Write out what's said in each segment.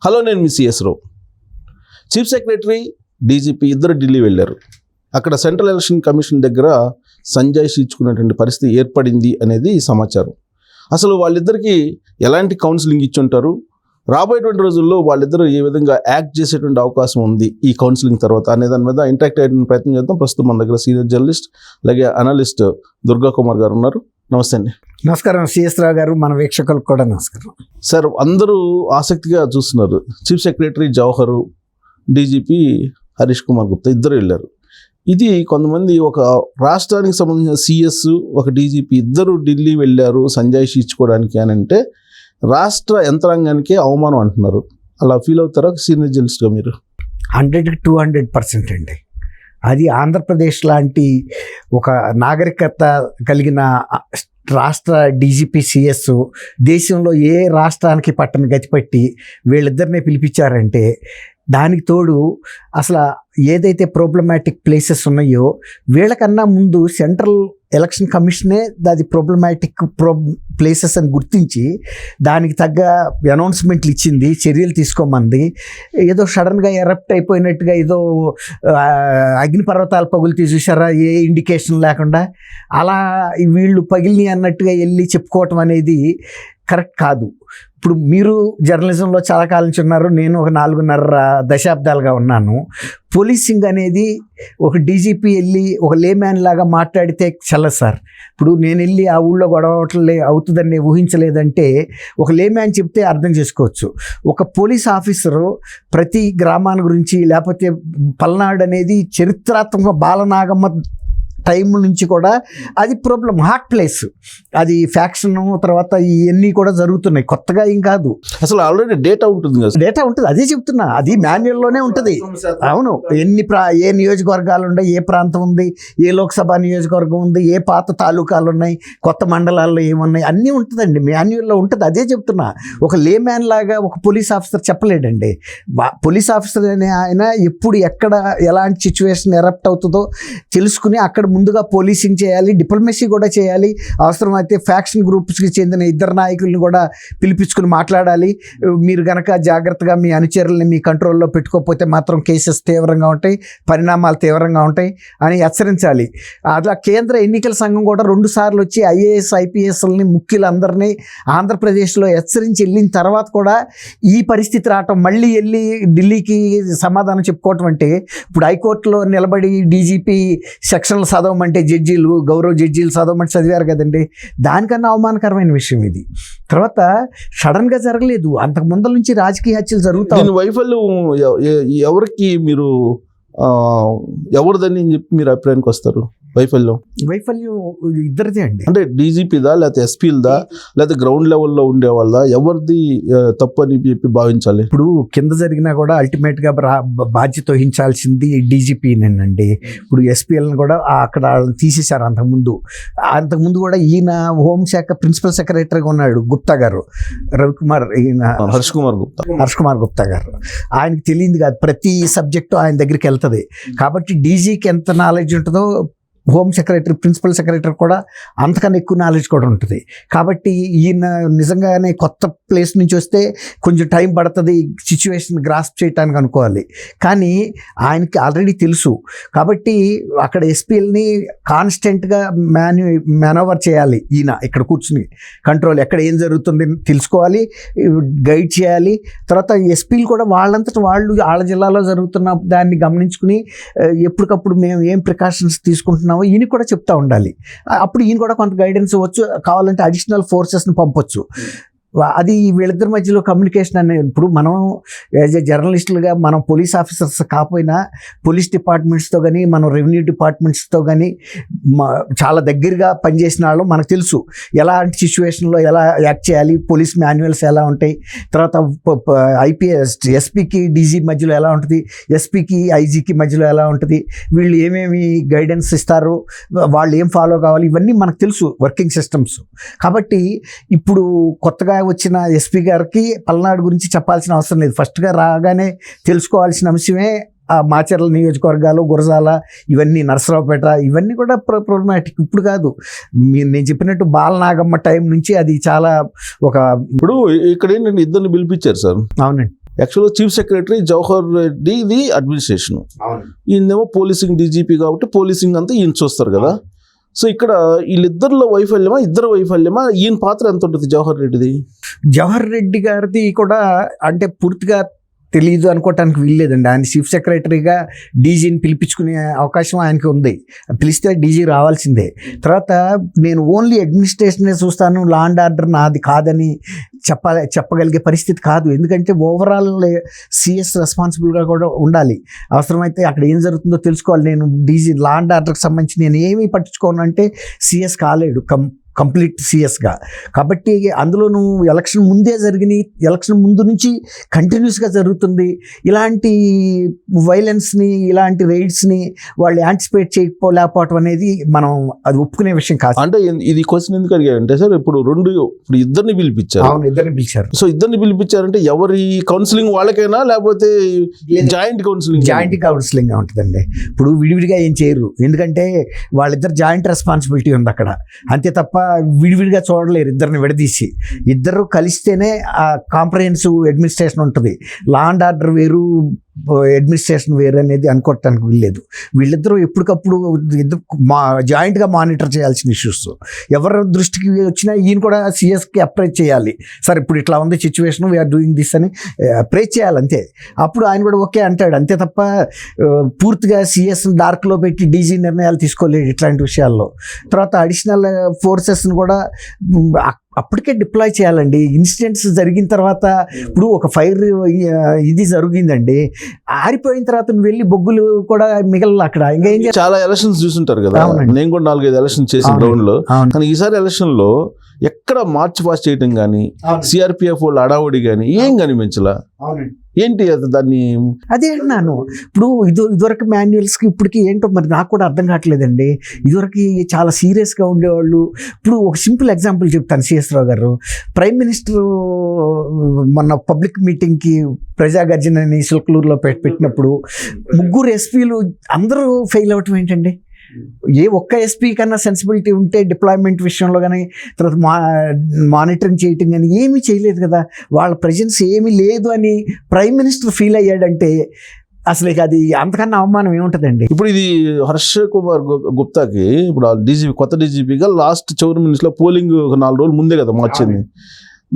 Hello, నేను మీ CS రావు. Chief secretary, DGP ఇద్దరు ఢిల్లీ వెళ్ళారు. అక్కడ సెంట్రల్ ఎలక్షన్ కమిషన్ దగ్గర సంజయ్ ఇచ్చుకున్నటువంటి పరిస్థితి ఏర్పడింది అనేది సమాచారం. అసలు వాళ్ళిద్దరికీ ఎలాంటి కౌన్సిలింగ్ ఇచ్చుంటారు, రాబోయేటువంటి రోజుల్లో వాళ్ళిద్దరూ ఏ విధంగా యాక్ట్ చేసేటువంటి అవకాశం ఉంది ఈ కౌన్సిలింగ్ తర్వాత అనే దాని మీద ఇంటరాక్ట్ అయ్యే ప్రయత్నం చేద్దాం. ప్రస్తుతం మన దగ్గర సీనియర్ జర్నలిస్ట్ అలాగే అనలిస్ట్ దుర్గా కుమార్ గారు ఉన్నారు. నమస్తే అండి. నమస్కారం సిఎస్ రావు గారు, మన వీక్షకులకు కూడా నమస్కారం. సార్, అందరూ ఆసక్తిగా చూస్తున్నారు. Chief secretary Jawahar, DGP Harish Kumar Gupta ఇద్దరు వెళ్ళారు. ఇది కొంతమంది ఒక రాష్ట్రానికి సంబంధించిన సిఎస్, ఒక డీజీపీ ఇద్దరు ఢిల్లీ వెళ్ళారు సంజయ్ ఇచ్చుకోవడానికి అని అంటే రాష్ట్ర యంత్రాంగానికే అవమానం అంటున్నారు. అలా ఫీల్ అవుతారా సీనియర్ జర్నలిస్ట్గా మీరు? 100% అండి. అది ఆంధ్రప్రదేశ్ లాంటి ఒక నాగరికత కలిగిన రాష్ట్ర డీజీపీ సిఎస్ దేశంలో ఏ రాష్ట్రానికి పట్టని గతిపట్టి వీళ్ళిద్దరినే పిలిపించారంటే, దానికి తోడు అసలు ఏదైతే ప్రాబ్లమాటిక్ ప్లేసెస్ ఉన్నాయో వీళ్ళకన్నా ముందు సెంట్రల్ ఎలక్షన్ కమిషనే అది ప్రాబ్లమాటిక్ ప్లేసెస్ అని గుర్తించి దానికి తగ్గ అనౌన్స్మెంట్లు ఇచ్చింది, చర్యలు తీసుకోమంది. ఏదో సడన్గా ఎరప్ట్ అయిపోయినట్టుగా ఏదో అగ్నిపర్వతాలు పగులుతీ చూసారా, ఏ ఇండికేషన్ లేకుండా అలా వీళ్ళు పగిలిని అన్నట్టుగా వెళ్ళి చెప్పుకోవటం అనేది కరెక్ట్ కాదు. ఇప్పుడు మీరు జర్నలిజంలో చాలా కాలం నుంచి ఉన్నారు, నేను ఒక 4.5 దశాబ్దాలుగా ఉన్నాను. పోలీసింగ్ అనేది ఒక డీజీపీ వెళ్ళి ఒక లేమ్యాన్ లాగా మాట్లాడితే చల్ల సార్. ఇప్పుడు నేను వెళ్ళి ఆ ఊళ్ళో గొడవట్లే అవుతుందని ఊహించలేదంటే ఒక లేమ్యాన్ చెప్తే అర్థం చేసుకోవచ్చు. ఒక పోలీస్ ఆఫీసరు ప్రతి గ్రామాన్ని గురించి, లేకపోతే పల్నాడు అనేది చరిత్రాత్మక బాలనాగమ్మ టైం నుంచి కూడా అది ప్రాబ్లం, హాట్ ప్లేస్. అది ఫ్యాక్షన్ తర్వాత ఇవన్నీ కూడా జరుగుతున్నాయి, కొత్తగా ఏం కాదు. అసలు ఆల్రెడీ డేటా ఉంటుంది కదా, డేటా ఉంటుంది. అదే చెప్తున్నా, అది మాన్యువల్లోనే ఉంటుంది. అవును, ఏ నియోజకవర్గాలు ఉన్నాయి, ఏ ప్రాంతం ఉంది, ఏ లోక్సభ నియోజకవర్గం ఉంది, ఏ పాత తాలూకాలు ఉన్నాయి, కొత్త మండలాల్లో ఏమున్నాయి, అన్నీ ఉంటుందండి, మాన్యువల్లో ఉంటుంది. అదే చెప్తున్నా, ఒక లేమ్యాన్ లాగా ఒక పోలీస్ ఆఫీసర్ చెప్పలేడండి. పోలీస్ ఆఫీసర్ అనే ఆయన ఎప్పుడు ఎక్కడ ఎలాంటి సిచ్యువేషన్ ఎరప్ట్ అవుతుందో తెలుసుకుని అక్కడ ముందుగా పోలీసింగ్ చేయాలి, డిప్లొమసీ కూడా చేయాలి. అవసరమైతే ఫ్యాక్షన్ గ్రూప్స్కి చెందిన ఇద్దరు నాయకులను కూడా పిలిపించుకుని మాట్లాడాలి. మీరు కనుక జాగ్రత్తగా మీ అనుచరుల్ని మీ కంట్రోల్లో పెట్టుకోకపోతే మాత్రం కేసెస్ తీవ్రంగా ఉంటాయి, పరిణామాలు తీవ్రంగా ఉంటాయి అని హెచ్చరించాలి. అట్లా కేంద్ర ఎన్నికల సంఘం కూడా 2 సార్లు వచ్చి ఐఏఎస్ ఐపీఎస్లని ముఖ్యులందరినీ ఆంధ్రప్రదేశ్లో హెచ్చరించి వెళ్ళిన తర్వాత కూడా ఈ పరిస్థితి రావటం, మళ్ళీ వెళ్ళి ఢిల్లీకి సమాధానం చెప్పుకోవటం అంటే, ఇప్పుడు హైకోర్టులో నిలబడి డీజీపీ సెక్షన్లు చదవమంటే జడ్జీలు, గౌరవ జడ్జీలు చదవమంటే చదివారు కదండి. దానికన్నా అవమానకరమైన విషయం ఇది. తర్వాత సడన్గా జరగలేదు, అంతకు ముందల నుంచి రాజకీయ హత్యలు జరుగుతాయి. వైఫల్యం ఎవరికి మీరు ఎవరిదని చెప్పి మీరు అభిప్రాయానికి వస్తారు? వైఫల్యం ఇద్దరిదే అండి. అంటే డీజీపీదా, లేకపోతే ఎస్పీలదా, లేకపోతే గ్రౌండ్ లెవెల్లో ఉండే వాళ్ళ, ఎవరిది తప్పు అని చెప్పి భావించాలి? ఇప్పుడు కింద జరిగినా కూడా అల్టిమేట్గా బాధ్యత వహించాల్సింది డీజీపీనేనండి. ఇప్పుడు ఎస్పీలను కూడా అక్కడ తీసేశారు. అంతకుముందు కూడా ఈయన హోంశాఖ ప్రిన్సిపల్ సెక్రటరీగా ఉన్నాడు గుప్తా గారు, రవికుమార్, ఈయన హర్ష్ కుమార్ గుప్తా గారు. ఆయనకి తెలియదు కాదు, ప్రతి సబ్జెక్టు ఆయన దగ్గరికి వెళ్తుంది. కాబట్టి డీజీకి ఎంత నాలెడ్జ్ ఉంటుందో హోమ్ సెక్రటరీ, ప్రిన్సిపల్ సెక్రటరీ కూడా అంతకన్నా ఎక్కువ నాలెడ్జ్ కూడా ఉంటుంది. కాబట్టి ఈయన నిజంగానే కొత్త ప్లేస్ నుంచి వస్తే కొంచెం టైం పడుతుంది సిచ్యువేషన్ గ్రాస్ప్ చేయడానికి అనుకోవాలి. కానీ ఆయనకి ఆల్రెడీ తెలుసు. కాబట్టి అక్కడ ఎస్పీలని కాన్స్టెంట్గా మేనోవర్ చేయాలి. ఈయన ఇక్కడ కూర్చుని కంట్రోల్, ఎక్కడ ఏం జరుగుతుంది తెలుసుకోవాలి, గైడ్ చేయాలి. తర్వాత ఎస్పీలు కూడా వాళ్ళంతటా వాళ్ళు వాళ్ళ జిల్లాలో జరుగుతున్న దాన్ని గమనించుకుని ఎప్పటికప్పుడు మేము ఏం ప్రికాషన్స్ తీసుకుంటున్నాం ఈయన కూడా చెప్తా ఉండాలి. అప్పుడు ఈయన కూడా కొంత గైడెన్స్ ఇవ్వచ్చు, కావాలంటే అడిషనల్ ఫోర్సెస్ని పంపొచ్చు. అది వీళ్ళిద్దరి మధ్యలో కమ్యూనికేషన్ అనేది. ఇప్పుడు మనం యాజ్ ఎ జర్నలిస్టులుగా మనం పోలీస్ ఆఫీసర్స్ కాకపోయినా పోలీస్ డిపార్ట్మెంట్స్తో కానీ, మనం రెవెన్యూ డిపార్ట్మెంట్స్తో కానీ చాలా దగ్గరగా పనిచేసిన వాళ్ళు మనకు తెలుసు ఎలాంటి సిచ్యువేషన్లో ఎలా యాక్ట్ చేయాలి, పోలీస్ మాన్యువల్స్ ఎలా ఉంటాయి, తర్వాత ఐపీఎస్ ఎస్పీకి డీజీ మధ్యలో ఎలా ఉంటుంది, ఎస్పీకి ఐజీకి మధ్యలో ఎలా ఉంటుంది, వీళ్ళు ఏమేమి గైడెన్స్ ఇస్తారు, వాళ్ళు ఏం ఫాలో కావాలి, ఇవన్నీ మనకు తెలుసు వర్కింగ్ సిస్టమ్స్. కాబట్టి ఇప్పుడు కొత్తగా వచ్చిన ఎస్పీ గారికి పల్నాడు గురించి చెప్పాల్సిన అవసరం లేదు. ఫస్ట్గా రాగానే తెలుసుకోవాల్సిన అంశమే మాచర్ల నియోజకవర్గాలు, గురజాల, ఇవన్నీ నరసరావుపేట, ఇవన్నీ కూడా ప్రాబ్లమాటిక్. ఇప్పుడు కాదు, నేను చెప్పినట్టు బాలనాగమ్మ టైం నుంచి అది చాలా ఒక. ఇప్పుడు ఇక్కడ ఏంటంటే ఇద్దరిని పిలిపించారు సార్. అవునండి. యాక్చువల్గా చీఫ్ సెక్రటరీ జవహర్ రెడ్డిది అడ్మినిస్ట్రేషన్, ఈయనేమో పోలీసింగ్ డీజీపీ కాబట్టి పోలీసింగ్ అంతా ఈయన చూస్తారు కదా. సో ఇక్కడ వీళ్ళిద్దరిలో వైఫల్యమా, ఇద్దరు వైఫల్యమా, ఈయన పాత్ర ఎంత ఉంటుంది జవహర్ రెడ్డిది? జవహర్ రెడ్డి గారిది కూడా అంటే పూర్తిగా తెలియదు అనుకోవటానికి వీల్లేదండి. ఆయన చీఫ్ సెక్రటరీగా డీజీని పిలిపించుకునే అవకాశం ఆయనకి ఉంది. పిలిస్తే డీజీ రావాల్సిందే. తర్వాత నేను ఓన్లీ అడ్మినిస్ట్రేషనే చూస్తాను, లా అండ్ ఆర్డర్ నాది కాదని చెప్పగలిగే పరిస్థితి కాదు. ఎందుకంటే ఓవరాల్ సిఎస్ రెస్పాన్సిబుల్గా కూడా ఉండాలి. అవసరమైతే అక్కడ ఏం జరుగుతుందో తెలుసుకోవాలి. నేను డీజీ లా అండ్ ఆర్డర్కి సంబంధించి నేను ఏమీ పట్టించుకోను అంటే సిఎస్ కాలేడు కంప్లీట్ సిఎస్గా. కాబట్టి అందులోనూ ఎలక్షన్ ముందే జరిగినాయి, ఎలక్షన్ ముందు నుంచి కంటిన్యూస్గా జరుగుతుంది. ఇలాంటి వైలెన్స్ని, ఇలాంటి రైడ్స్ని వాళ్ళు యాంటిసిపేట్ చేయకపోలేకపోవటం అనేది మనం అది ఒప్పుకునే విషయం కాదు. అంటే ఇది క్వశ్చన్ ఎందుకు అడిగారంటే సార్, ఇప్పుడు ఇద్దరిని పిలిపించారు. అవును, ఇద్దరిని పిలిచారు. సో ఇద్దరిని పిలిపించారంటే ఎవరి కౌన్సిలింగ్ వాళ్ళకైనా లేకపోతే జాయింట్ కౌన్సిలింగ్? జాయింట్ కౌన్సిలింగ్ ఉంటుందండి. ఇప్పుడు విడివిడిగా ఏం చేయరు, ఎందుకంటే వాళ్ళిద్దరు జాయింట్ రెస్పాన్సిబిలిటీ ఉంది అక్కడ. అంతే తప్ప విడివిడిగా చూడలేరు. ఇద్దరిని విడదీసి ఇద్దరు కలిస్తేనే ఆ కాంప్రహెన్సివ్ అడ్మినిస్ట్రేషన్ ఉంటుంది. లా అండ్ ఆర్డర్ వేరు, అడ్మినిస్ట్రేషన్ వేరు అనేది అనుకోవటానికి వీల్లేదు. వీళ్ళిద్దరూ ఎప్పటికప్పుడు జాయింట్గా మానిటర్ చేయాల్సిన ఇష్యూస్. ఎవరి దృష్టికి వచ్చినా ఈయన కూడా సిఎస్కి అప్రైజ్ చేయాలి. సార్ ఇప్పుడు ఇట్లా ఉంది సిచ్యువేషన్, వీఆర్ డూయింగ్ దిస్ అని అప్రైజ్ చేయాలి అంతే. అప్పుడు ఆయన కూడా ఓకే అంటాడు. అంతే తప్ప పూర్తిగా సిఎస్ని డార్క్లో పెట్టి డీజీ నిర్ణయాలు తీసుకోలేదు ఇట్లాంటి విషయాల్లో. తర్వాత అడిషనల్ ఫోర్సెస్ని కూడా అప్పటికే డిప్లాయ్ చేయాలండి. ఇన్సిడెంట్స్ జరిగిన తర్వాత ఇప్పుడు ఒక ఫైర్ ఇది జరిగిందండి, ఆరిపోయిన తర్వాత నువ్వు వెళ్ళి బొగ్గులు కూడా మిగల అక్కడ ఇంకా ఏం చాలా ఎలక్షన్స్ చూసుంటారు కదా. నేను కూడా 4-5 ఎలక్షన్ చేసిన గ్రౌండ్ లో. కానీ ఈసారి ఎలక్షన్ లో ఎక్కడ మార్చ్ పాస్ చేయటం కానీ, సిఆర్పిఎఫ్ వాళ్ళు అడావుడి కానీ ఏం కనిపించలా. ఏంటి దాన్ని? అదే అంటున్నాను. ఇప్పుడు ఇదివరకు మాన్యువల్స్కి ఇప్పటికి ఏంటో మరి నాకు కూడా అర్థం కావట్లేదండి. ఇదివరకు చాలా సీరియస్గా ఉండేవాళ్ళు. ఇప్పుడు ఒక సింపుల్ ఎగ్జాంపుల్ చెప్తాను. సిఎస్ రావు గారు ప్రైమ్ మినిస్టర్ మొన్న పబ్లిక్ మీటింగ్కి ప్రజాగర్జనని సిల్కలూరులో పెట్టినప్పుడు 3 ఎస్పీలు అందరూ ఫెయిల్ అవటం ఏంటండి? ఏ ఒక్క ఎస్పీ కన్నా సెన్సిబిలిటీ ఉంటే డిప్లాయ్మెంట్ విషయంలో కానీ, తర్వాత మానిటరింగ్ చేయటం కానీ ఏమీ చేయలేదు కదా. వాళ్ళ ప్రెజెన్స్ ఏమీ లేదు అని ప్రైమ్ మినిస్టర్ ఫీల్ అయ్యాడంటే అసలు అది అంతకన్నా అవమానం ఏముంటుందండి? ఇప్పుడు ఇది హర్ష కుమార్ గుప్తాకి ఇప్పుడు డీజీపీ, కొత్త డీజీపీగా లాస్ట్ చివరి మినిట్స్లో పోలింగ్ 4 రోజులు ముందే కదా మార్చింది.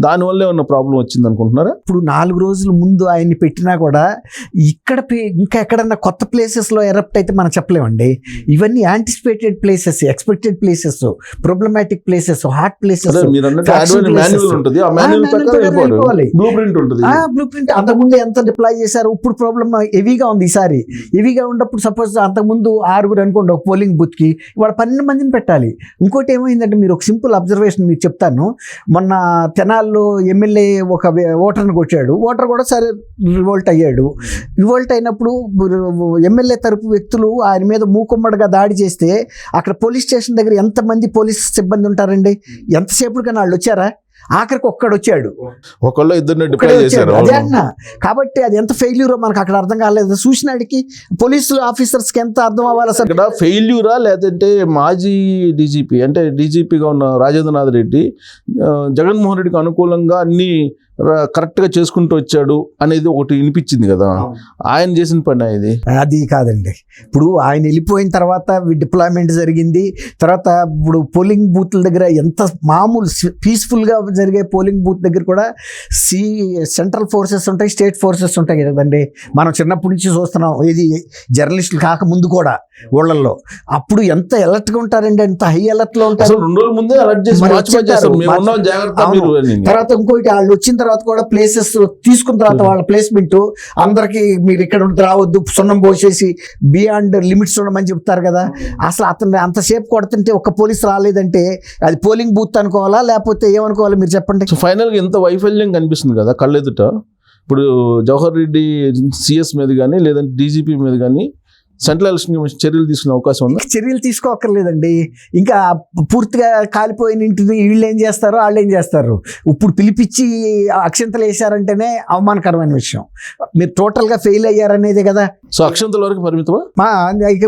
దానివల్ల ఏమన్నా ప్రాబ్లం వచ్చింది అనుకుంటున్నారా? ఇప్పుడు 4 రోజుల ముందు ఆయన్ని పెట్టినా కూడా ఇక్కడ ఇంకా ఎక్కడన్నా కొత్త ప్లేసెస్లో ఎరప్ట్ అయితే మనం చెప్పలేమండి. ఇవన్నీ anticipated places, expected places, problematic places, hot places. Blue print అంతకుముందు ఎంత డిప్లాయ్ చేశారు, ఇప్పుడు ప్రాబ్లమ్ హెవీగా ఉంది. ఈసారి హెవీగా ఉన్నప్పుడు సపోజ్ అంతకుముందు 6 అనుకోండి ఒక పోలింగ్ బూత్కి, ఇవాళ 12 మందిని పెట్టాలి. ఇంకోటి ఏమైందంటే మీరు ఒక సింపుల్ అబ్జర్వేషన్ మీకు చెప్తాను. మొన్న తెనాల్లో ఎమ్మెల్యే ఒక ఓటర్ని కొట్టాడు. ఓటర్ కూడా సరే రివోల్ట్ అయ్యాడు. రివోల్ట్ అయినప్పుడు ఎమ్మెల్యే తరపు వ్యక్తులు ఆయన మీద మూకుమ్మడిగా దాడి చేస్తే అక్కడ పోలీస్ స్టేషన్ దగ్గర ఎంతమంది పోలీస్ సిబ్బంది ఉంటారండి? ఎంతసేపటికన్నా వాళ్ళు వచ్చారా? ఆఖరికి ఒక్కడు వచ్చాడు, ఒకళ్ళు ఇద్దరిని డిప్లాయ్ చేశారు. అదే అన్నా. కాబట్టి అది ఎంత ఫెయిల్యూరో మనకు అక్కడ అర్థం కాలేదు. చూసినాడికి పోలీసు ఆఫీసర్స్కి ఎంత అర్థం అవ్వాలి సార్? ఇక్కడ ఫెయిల్యూరా లేదంటే మాజీ డీజీపీ అంటే డీజీపీగా ఉన్న రాజేంద్రనాథ్ రెడ్డి జగన్మోహన్ రెడ్డికి అనుకూలంగా అన్ని కరెక్ట్గా చేసుకుంటూ వచ్చాడు అనేది ఒకటి వినిపించింది కదా. ఆయన చేసిన పని ఇది అది కాదండి. ఇప్పుడు ఆయన వెళ్ళిపోయిన తర్వాత డిప్లాయ్మెంట్ జరిగింది. తర్వాత ఇప్పుడు పోలింగ్ బూత్ల దగ్గర ఎంత మామూలు పీస్ఫుల్గా జరిగే పోలింగ్ బూత్ దగ్గర కూడా సెంట్రల్ ఫోర్సెస్ ఉంటాయి, స్టేట్ ఫోర్సెస్ ఉంటాయి కదండి. మనం చిన్నప్పటి నుంచి చూస్తున్నాం. ఇది జర్నలిస్టులు కాకముందు కూడా ఊళ్ళల్లో అప్పుడు ఎంత అలర్ట్గా ఉంటారండి, ఎంత హై అలర్ట్లో ఉంటారు. 2 రోజుల ముందే అలర్ట్ చేసి తర్వాత ఇంకోటి వాళ్ళు వచ్చిన తర్వాత కూడా ప్లేసెస్ తీసుకున్న తర్వాత వాళ్ళ ప్లేస్మెంట్ అందరికి మీరు ఇక్కడ రావద్దు, సున్నం పోసేసి బియాండ్ లిమిట్స్ ఉండమని చెప్తారు కదా. అసలు అతను అంతసేపు కొడుతుంటే ఒక్క పోలీసు రాలేదంటే అది పోలింగ్ బూత్ అనుకోవాలా లేకపోతే ఏమనుకోవాలి మీరు చెప్పండి. సో ఫైనల్గా ఎంత వైఫల్యం కనిపిస్తుంది కదా కళ్ళెదుట. ఇప్పుడు జవహర్ రెడ్డి సిఎస్ మీద కానీ లేదంటే డీజీపీ మీద కానీ సెంట్రల్ ఎలక్షన్ కమిషన్ చర్యలు తీసుకునే అవకాశం ఉంది? చర్యలు తీసుకోక్కర్లేదండి. ఇంకా పూర్తిగా కాలిపోయిన ఇంటిని వీళ్ళు ఏం చేస్తారో వాళ్ళు ఏం చేస్తారు. ఇప్పుడు పిలిపించి అక్షంతలు వేశారంటేనే అవమానకరమైన విషయం. మీరు టోటల్గా ఫెయిల్ అయ్యారనేదే కదా. సో అక్షంతల వరకు పరిమితమా?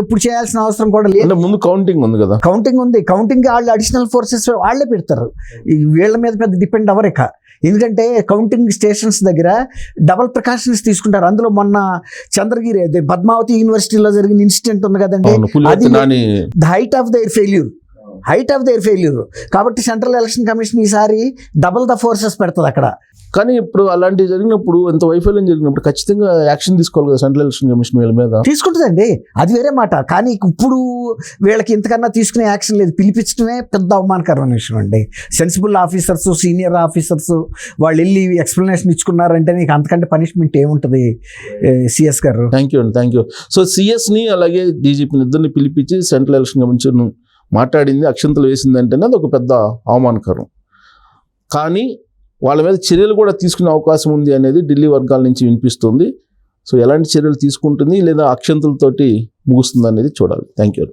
ఇప్పుడు చేయాల్సిన అవసరం కూడా లేదు. ముందు కౌంటింగ్ ఉంది కదా. కౌంటింగ్ ఉంది. కౌంటింగ్ వాళ్ళు అడిషనల్ ఫోర్సెస్ వాళ్ళే పెడతారు. వీళ్ళ మీద పెద్ద డిపెండ్ అవ్వరేక. ఎందుకంటే కౌంటింగ్ స్టేషన్స్ దగ్గర డబల్ ప్రికాషన్స్ తీసుకుంటారు. అందులో మొన్న చంద్రగిరి అదే పద్మావతి యూనివర్సిటీలో జరిగిన ఇన్సిడెంట్ ఉంది కదండి, అవును, పులివర్తి అది Nani the height of their failure. కాబట్టి సెంట్రల్ ఎలక్షన్ కమిషన్ ఈసారి డబుల్ ద ఫోర్సెస్ పెడుతుంది అక్కడ. కానీ ఇప్పుడు అలాంటివి జరిగినప్పుడు, ఎంత వైఫల్యం జరిగినప్పుడు ఖచ్చితంగా యాక్షన్ తీసుకోవాలి కదా సెంట్రల్ ఎలక్షన్ కమిషన్ వీళ్ళ మీద. తీసుకుంటుందండి, అది వేరే మాట. కానీ ఇప్పుడు వీళ్ళకి ఇంతకన్నా తీసుకునే యాక్షన్ లేదు. పిలిపించడమే పెద్ద అవమానకరమైన విషయం అండి. సెన్సిబుల్ ఆఫీసర్స్, సీనియర్ ఆఫీసర్స్ వాళ్ళు వెళ్ళి ఎక్స్ప్లెనేషన్ ఇచ్చుకున్నారంటే నీకు అంతకంటే పనిష్మెంట్ ఏముంటుంది సిఎస్ గారు. Thank you. సో సిఎస్ని అలాగే డీజీపీని ఇద్దరిని పిలిపించి సెంట్రల్ ఎలక్షన్ కమిషన్ మాట్లాడింది, అక్షంతలు వేసిందంటేనే అది ఒక పెద్ద అవమానకరం. కానీ వాళ్ళ మీద చర్యలు కూడా తీసుకునే అవకాశం ఉంది అనేది ఢిల్లీ వర్గాల నుంచి వినిపిస్తుంది. సో ఎలాంటి చర్యలు తీసుకుంటుంది లేదా అక్షంతలతోటి ముగుస్తుంది అనేది చూడాలి. Thank you.